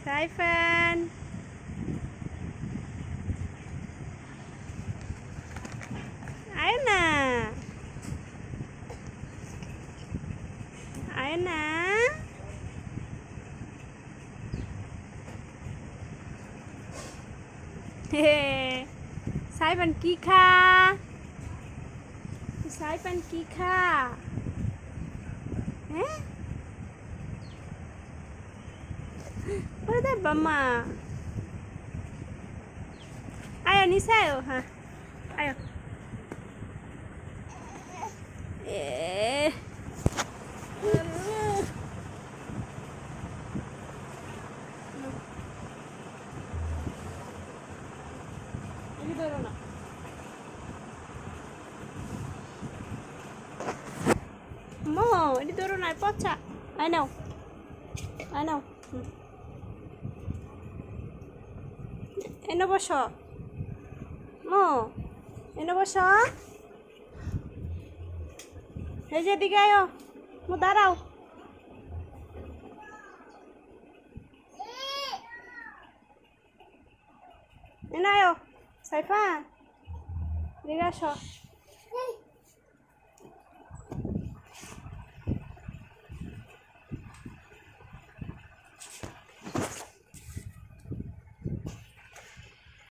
সাইফান আয় না আয় না হে সাইফান কি খা সাইফান কি খা হ্যাঁ ওরে দে বাম্মা আয় নিচে আয় হ্যাঁ আয় এ মো এটি ধরো না পচা আয় নাও এনে বস মো এনে বস এই যে এদিকে আয় মো দাঁড়াও এনে আয় সাইফা এদিকে আসো